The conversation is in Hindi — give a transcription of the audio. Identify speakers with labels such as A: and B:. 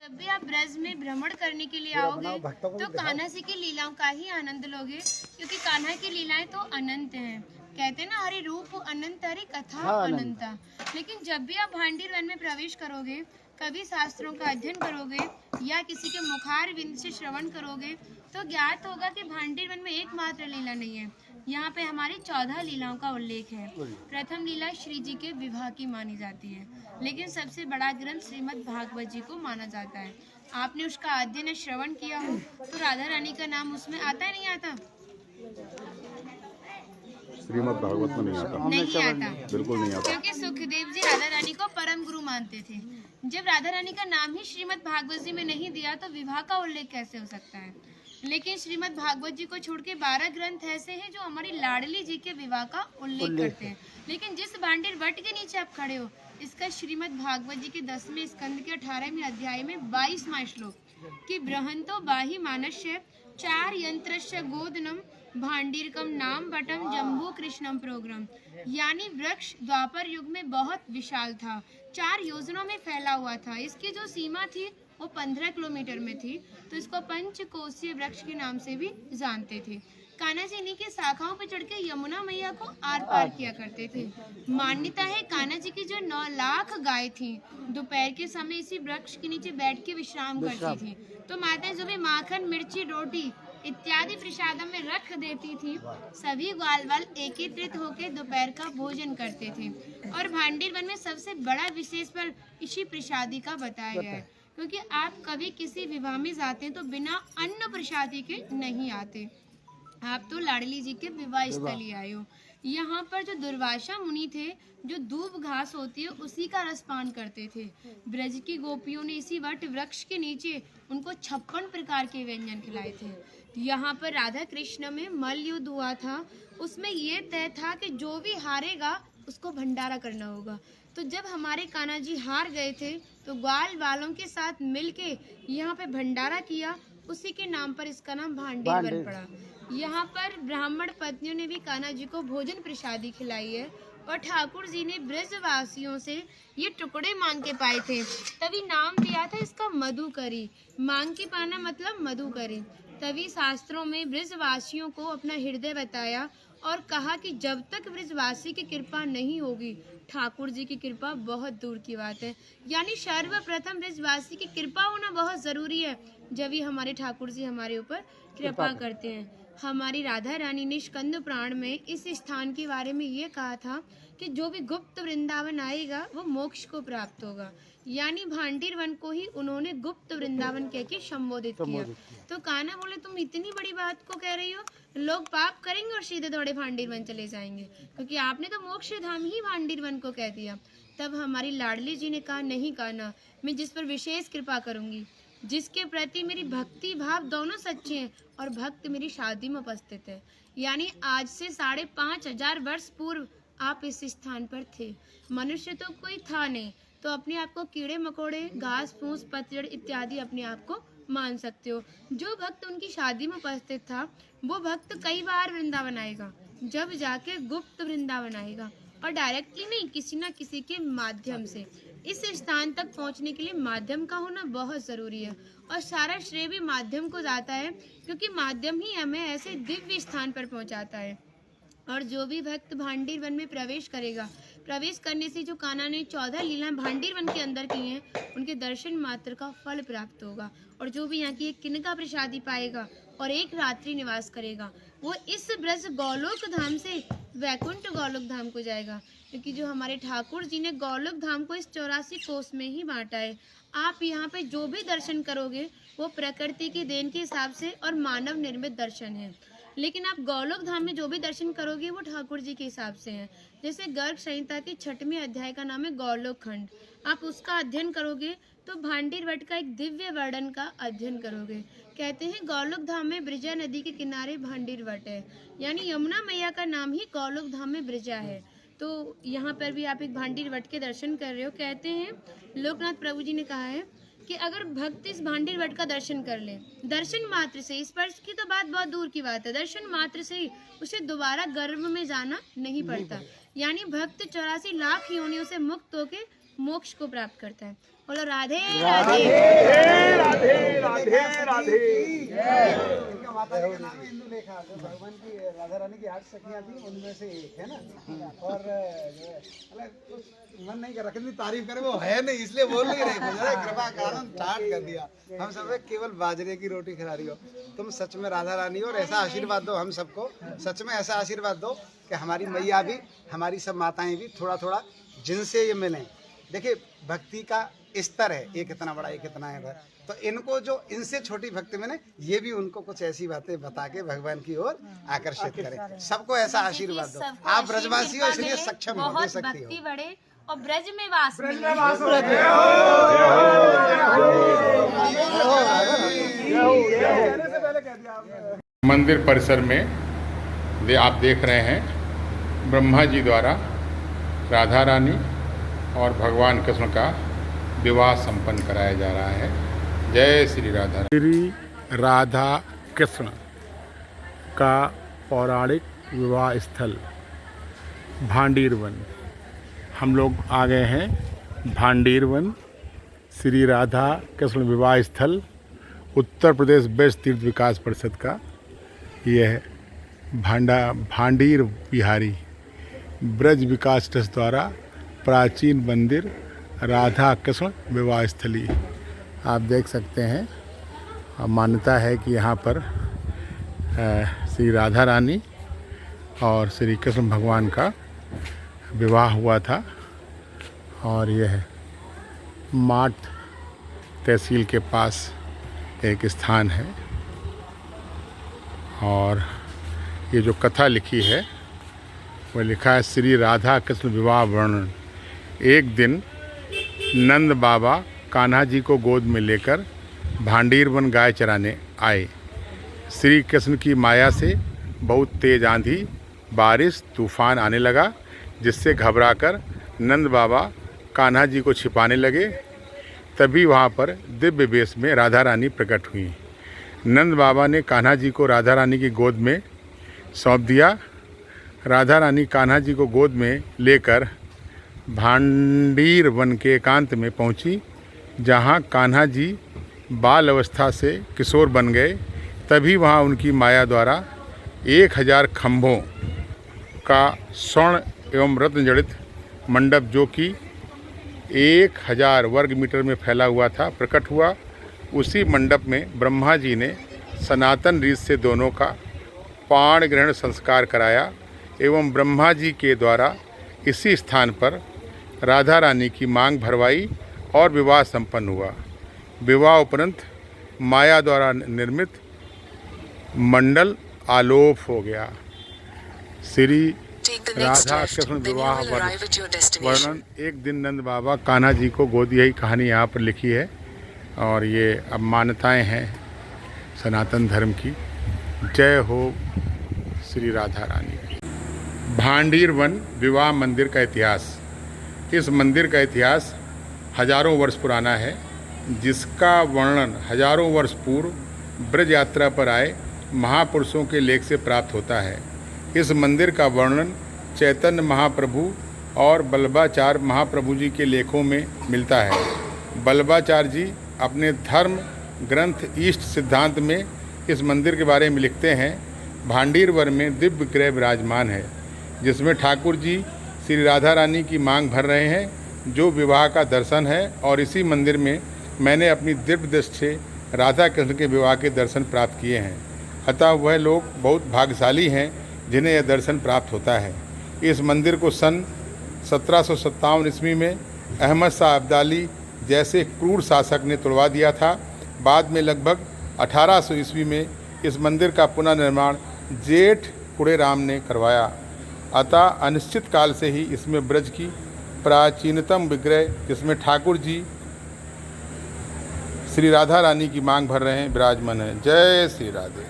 A: जब भी आप ब्रज में भ्रमण करने के लिए आओगे तो कान्हा जी की लीलाओं का ही आनंद लोगे, क्योंकि कान्हा की लीलाएं तो अनंत हैं। कहते हैं ना, हरि रूप अनंत हरि कथा अनंता। लेकिन जब भी आप भांडीर वन में प्रवेश करोगे, कभी शास्त्रों का अध्ययन करोगे या किसी के मुखार विंद से श्रवण करोगे तो ज्ञात होगा कि भांडीर वन में एकमात्र लीला नहीं है, यहाँ पे हमारी 14 लीलाओं का उल्लेख है। प्रथम लीला श्री जी के विवाह की मानी जाती है, लेकिन सबसे बड़ा ग्रंथ श्रीमद् भागवत जी को माना जाता है। आपने उसका अध्ययन श्रवण किया हो तो राधा रानी का नाम उसमें आता है, नहीं आता?
B: श्रीमद् भागवत में नहीं आता, बिल्कुल नहीं आता,
A: क्योंकि सुखदेव जी राधा रानी को परम गुरु मानते थे। जब राधा रानी का नाम ही श्रीमद् भागवत जी में नहीं दिया तो विवाह का उल्लेख कैसे हो सकता है? लेकिन श्रीमद् भागवत जी को छोड़ के 12 ग्रंथ ऐसे हैं जो हमारी लाडली जी के विवाह का उल्लेख करते हैं। लेकिन जिस भांडीर वट के नीचे आप खड़े हो, इसका श्रीमद् भागवत जी के 10वें स्कंद के 18वें अध्याय में 22वां श्लोक कि बृहंतो बाहि मानस्य 4 यंत्रस्य गोदनम भांडीरकम नाम बटम जम्बू कृष्णम प्रोग्राम, यानी वृक्ष द्वापर युग में बहुत विशाल था, 4 योजनों में फैला हुआ था। इसकी जो सीमा थी वो 15 किलोमीटर में थी, तो इसको पंचकोशीय वृक्ष के नाम से भी जानते थे। कान्हा जी इन्हीं की शाखाओं पर चढ़ के यमुना मैया को आर पार किया करते थे। मान्यता है कान्हा जी की जो 9 लाख गाय थी दोपहर के समय इसी वृक्ष के नीचे बैठ के विश्राम करती थी। तो माता जो भी माखन मिर्ची रोटी इत्यादि प्रसादम में रख देती थी, सभी ग्वाल वाल एकत्रित होकर दोपहर का भोजन करते थे। और भांडीर वन में सबसे बड़ा विशेष पर इसी प्रसादी का बताया गया है, क्योंकि आप कभी किसी विवाह में जाते हैं तो बिना अन्न प्रसादी के नहीं आते। आप तो लाडली जी के विवाह स्थली आए हो। यहाँ पर जो दुर्वासा मुनि थे, जो दूब घास होती है उसी का रसपान करते थे। ब्रज की गोपियों ने इसी वट वृक्ष के नीचे उनको 56 प्रकार के व्यंजन खिलाए थे। यहाँ पर राधा कृष्ण में मल्ल युद्ध हुआ था, उसमें ये तय था कि जो भी हारेगा उसको भंडारा करना होगा। तो जब हमारे कान्हा जी हार गए थे तो ग्वाल वालों के साथ मिलके यहाँ पे भंडारा किया, उसी के नाम पर इसका नाम भांडीर वन पड़ा। यहाँ पर ब्राह्मण पत्नियों ने भी कान्हा जी को भोजन प्रसादी खिलाई है, और ठाकुर जी ने ब्रजवासियों से ये टुकड़े मांग के पाए थे, तभी नाम दिया था इसका मधुकरी। मांग के पाना मतलब मधुकरी। तभी शास्त्रों में ब्रजवासियों को अपना हृदय बताया और कहा कि जब तक ब्रजवासी की कृपा नहीं होगी, ठाकुर जी की कृपा बहुत दूर की बात है। यानी सर्वप्रथम ब्रजवासी की कृपा होना बहुत जरूरी है, जब ही हमारे ठाकुर जी हमारे ऊपर कृपा करते हैं। हमारी राधा रानी ने स्कंद पुराण में इस स्थान के बारे में ये कहा था कि जो भी गुप्त वृंदावन आएगा वो मोक्ष को प्राप्त होगा। यानी भांडीर वन को ही उन्होंने गुप्त वृंदावन कह के संबोधित किया। तो कान्हा बोले, तुम इतनी बड़ी बात को कह रही हो, लोग पाप करेंगे और सीधे दौड़े भांडीर वन चले जाएंगे, क्योंकि आपने तो मोक्ष धाम ही भांडीर वन को कह दिया। तब हमारी लाडली जी ने कहा, नहीं कान्हा, मैं जिस पर विशेष कृपा करूंगी, जिसके प्रति मेरी भक्ति भाव दोनों सच्चे हैं और भक्त मेरी शादी में उपस्थित है। यानी आज से 5,500 वर्ष पूर्व आप इस स्थान पर थे। मनुष्य तो कोई था नहीं, तो अपने आप को कीड़े मकोड़े, घास फूस, पतझड़ इत्यादि अपने आप को मान सकते हो। जो भक्त उनकी शादी में उपस्थित था वो भक्त कई बार वृंदावन आएगा, जब जाके गुप्त वृंदावन आएगा, और डायरेक्टली नहीं, किसी न किसी के माध्यम से। इस स्थान तक पहुंचने के लिए माध्यम का होना बहुत जरूरी है, और सारा श्रेय भी माध्यम को जाता है, क्योंकि माध्यम ही हमें ऐसे दिव्य स्थान पर पहुंचाता है। और जो भी भक्त भांडीर वन में प्रवेश करेगा, प्रवेश करने से जो कान्हा ने 14 लीलाएं भांडीर वन के अंदर की हैं, उनके दर्शन मात्र का फल प्राप्त होगा। और जो भी यहाँ की एक किनका प्रसादी पाएगा और एक रात्रि निवास करेगा, वो इस ब्रज गौलोक धाम से वैकुंठ गौलोक धाम को जाएगा, क्योंकि जो हमारे ठाकुर जी ने गौलोक धाम को इस 84 कोस में ही बांटा है। आप यहाँ पे जो भी दर्शन करोगे वो प्रकृति की देन के हिसाब से और मानव निर्मित दर्शन है, लेकिन आप गौलोक धाम में जो भी दर्शन करोगे वो ठाकुर जी के हिसाब से हैं। जैसे गर्ग संहिता के 6वें अध्याय का नाम है गौलोक खंड, आप उसका अध्ययन करोगे तो भांडीर वट का एक दिव्य वर्णन का अध्ययन करोगे। कहते हैं गौलोक धाम में ब्रिजा नदी के किनारे भांडीर वट है, यानी यमुना मैया का नाम ही गौलोक धाम में ब्रिजा है। तो यहाँ पर भी आप एक भांडीर वट के दर्शन कर रहे हो। कहते हैं लोकनाथ प्रभु जी ने कहा है कि अगर भक्त इस भांडीर वट का दर्शन कर ले, दर्शन मात्र से, स्पर्श की तो बात बहुत दूर की बात है, दर्शन मात्र से ही उसे दोबारा गर्भ में जाना नहीं पड़ता। यानी भक्त 84 लाख योनियों से मुक्त होकर मोक्ष को प्राप्त करता है। बोलो राधे राधे।
C: राधे। इनका माता जी का नाम है इंदु लेखा, जो भगवान की राधा रानी की 8 सखियां थी उनमें से एक है ना। और कुछ मन नहीं कर रहा, कितनी तारीफ करे, वो है नहीं इसलिए बोल नहीं रही, कृपा कारण स्टार्ट कर दिया। हम सब केवल बाजरे की रोटी खिला रही हो, तुम सच में राधा रानी हो। और ऐसा आशीर्वाद दो हम सबको, सच में ऐसा आशीर्वाद दो कि हमारी मैया भी, हमारी सब माताएं भी थोड़ा थोड़ा जिनसे ये मिलें। देखिए भक्ति का स्तर है, एक इतना बड़ा एक इतना है, तो इनको जो इनसे छोटी भक्ति में ये भी उनको कुछ ऐसी बातें बता के भगवान की ओर आकर्षित करें। सबको ऐसा आशीर्वाद दो। आप ब्रजवासी हो इसलिए सक्षम हो, दे सकती हो।
A: बढ़े और ब्रज में वास
D: मंदिर परिसर में आप देख रहे हैं ब्रह्मा जी द्वारा राधा रानी और भगवान कृष्ण का विवाह संपन्न कराया जा रहा है। जय श्री राधा।
B: श्री राधा कृष्ण का पौराणिक विवाह स्थल भांडीर वन। हम लोग आ गए हैं भांडीर वन, श्री राधा कृष्ण विवाह स्थल, उत्तर प्रदेश ब्रज तीर्थ विकास परिषद का यह भांडीर बिहारी ब्रज विकास ट्रस्ट द्वारा प्राचीन मंदिर राधा कृष्ण विवाह स्थली आप देख सकते हैं। मान्यता है कि यहाँ पर श्री राधा रानी और श्री कृष्ण भगवान का विवाह हुआ था। और यह माठ तहसील के पास एक स्थान है। और ये जो कथा लिखी है वह लिखा है श्री राधा कृष्ण विवाह वर्णन। एक दिन नंद बाबा कान्हा जी को गोद में लेकर भांडीर वन गाय चराने आए। श्री कृष्ण की माया से बहुत तेज आंधी, बारिश, तूफान आने लगा, जिससे घबराकर नंद बाबा कान्हा जी को छिपाने लगे। तभी वहाँ पर दिव्य वेश में राधा रानी प्रकट हुई। नंद बाबा ने कान्हा जी को राधा रानी की गोद में सौंप दिया। राधा रानी कान्हा जी को गोद में लेकर भांडीर वन के एकांत में पहुंची, जहां कान्हा जी बाल अवस्था से किशोर बन गए। तभी वहां उनकी माया द्वारा 1000 खंभों का स्वर्ण एवं रत्न जड़ित मंडप, जो कि 1000 वर्ग मीटर में फैला हुआ था, प्रकट हुआ। उसी मंडप में ब्रह्मा जी ने सनातन रीत से दोनों का पाण ग्रहण संस्कार कराया एवं ब्रह्मा जी के द्वारा इसी स्थान पर राधा रानी की मांग भरवाई और विवाह संपन्न हुआ। विवाह उपरांत माया द्वारा निर्मित मंडल आलोप हो गया। श्री राधा कृष्ण विवाह वर्णन। एक दिन नंद बाबा कान्हा जी को गोद, यही कहानी यहाँ पर लिखी है। और ये अब मान्यताएँ हैं सनातन धर्म की। जय हो श्री राधा रानी। भांडीर वन विवाह मंदिर का इतिहास। इस मंदिर का इतिहास हजारों वर्ष पुराना है, जिसका वर्णन हजारों वर्ष पूर्व ब्रज यात्रा पर आए महापुरुषों के लेख से प्राप्त होता है। इस मंदिर का वर्णन चैतन्य महाप्रभु और बल्लभाचार्य महाप्रभु जी के लेखों में मिलता है। बल्लभाचार्य जी अपने धर्म ग्रंथ ईष्ट सिद्धांत में इस मंदिर के बारे में लिखते हैं। भांडीर वन में दिव्य गृह विराजमान है, जिसमें ठाकुर जी श्री राधा रानी की मांग भर रहे हैं, जो विवाह का दर्शन है। और इसी मंदिर में मैंने अपनी दिव्य दृष्टि से राधा कृष्ण के विवाह के दर्शन प्राप्त किए हैं। अतः वह लोग बहुत भाग्यशाली हैं जिन्हें यह दर्शन प्राप्त होता है। इस मंदिर को सन 1757 ईस्वी में अहमद शाह अब्दाली जैसे क्रूर शासक ने तोड़वा दिया था। बाद में लगभग 1800 ईस्वी में इस मंदिर का पुनर्निर्माण जेठ कुड़ेराम ने करवाया। अतः अनिश्चित काल से ही इसमें ब्रज की प्राचीनतम विग्रह, जिसमें ठाकुर जी श्री राधा रानी की मांग भर रहे हैं, विराजमान है। जय श्री राधे।